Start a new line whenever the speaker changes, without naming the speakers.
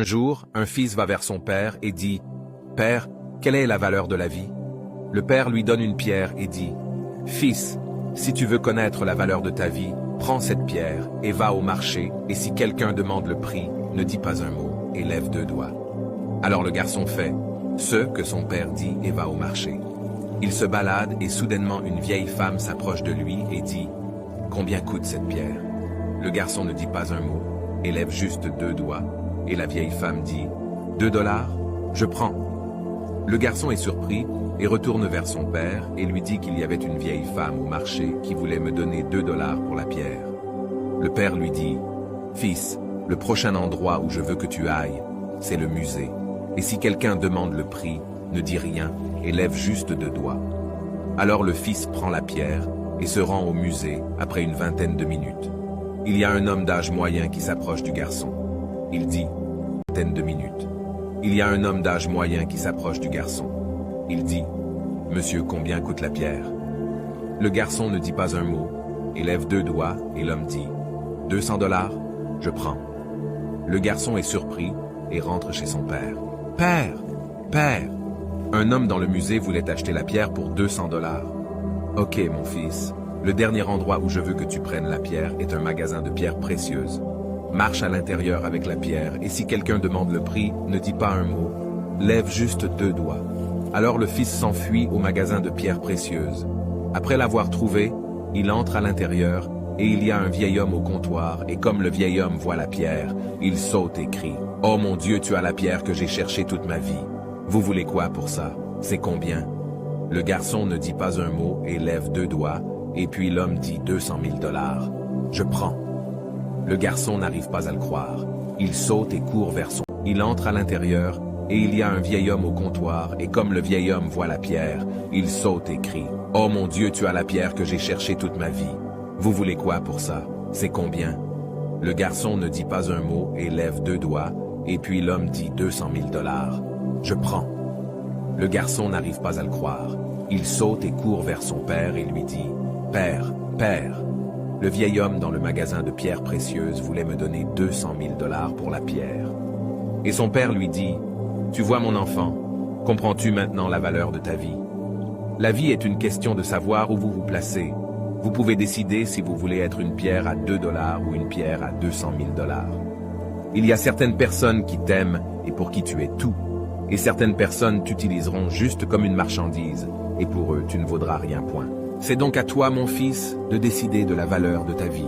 Un jour, un fils va vers son père et dit « Père, quelle est la valeur de la vie ?» Le père lui donne une pierre et dit « Fils, si tu veux connaître la valeur de ta vie, prends cette pierre et va au marché, et si quelqu'un demande le prix, ne dis pas un mot et lève 2 doigts. » Alors le garçon fait ce que son père dit et va au marché. Il se balade et soudainement une vieille femme s'approche de lui et dit « Combien coûte cette pierre ?» Le garçon ne dit pas un mot et lève juste 2 doigts, et la vieille femme dit « 2 dollars, je prends. » Le garçon est surpris et retourne vers son père et lui dit qu'il y avait une vieille femme au marché qui voulait me donner 2 dollars pour la pierre. Le père lui dit « Fils, le prochain endroit où je veux que tu ailles, c'est le musée. Et si quelqu'un demande le prix, ne dis rien et lève juste 2 doigts. » Alors le fils prend la pierre et se rend au musée après une vingtaine de minutes. Il y a un homme d'âge moyen qui s'approche du garçon. Il dit « Vingtaine de minutes. » Il y a un homme d'âge moyen qui s'approche du garçon. Il dit « Monsieur, combien coûte la pierre ?» Le garçon ne dit pas un mot et lève 2 doigts et l'homme dit « 200 dollars, je prends. » Le garçon est surpris et rentre chez son père. « Père, père, un homme dans le musée voulait acheter la pierre pour 200 dollars. »« Ok, mon fils, le dernier endroit où je veux que tu prennes la pierre est un magasin de pierres précieuses. Marche à l'intérieur avec la pierre, et si quelqu'un demande le prix, ne dis pas un mot. Lève juste 2 doigts. » Alors le fils s'enfuit au magasin de pierres précieuses. Après l'avoir trouvé, il entre à l'intérieur, et il y a un vieil homme au comptoir, et comme le vieil homme voit la pierre, il saute et crie « Oh mon Dieu, tu as la pierre que j'ai cherchée toute ma vie. Vous voulez quoi pour ça? C'est combien? » Le garçon ne dit pas un mot et lève 2 doigts, et puis l'homme dit 200 000 dollars. « Je prends. » Le garçon n'arrive pas à le croire. Il saute et court vers son... Il entre à l'intérieur, et il y a un vieil homme au comptoir, et comme le vieil homme voit la pierre, il saute et crie « Oh mon Dieu, tu as la pierre que j'ai cherchée toute ma vie. Vous voulez quoi pour ça? C'est combien? » Le garçon ne dit pas un mot et lève 2 doigts, et puis l'homme dit 200 000 dollars. « Je prends. » Le garçon n'arrive pas à le croire. Il saute et court vers son père et lui dit « Père, père, le vieil homme dans le magasin de pierres précieuses voulait me donner 200 000 dollars pour la pierre. » Et son père lui dit « Tu vois mon enfant, comprends-tu maintenant la valeur de ta vie? La vie est une question de savoir où vous vous placez. Vous pouvez décider si vous voulez être une pierre à 2 dollars ou une pierre à 200 000 dollars. Il y a certaines personnes qui t'aiment et pour qui tu es tout, et certaines personnes t'utiliseront juste comme une marchandise, et pour eux tu ne vaudras rien point. C'est donc à toi, mon fils, de décider de la valeur de ta vie.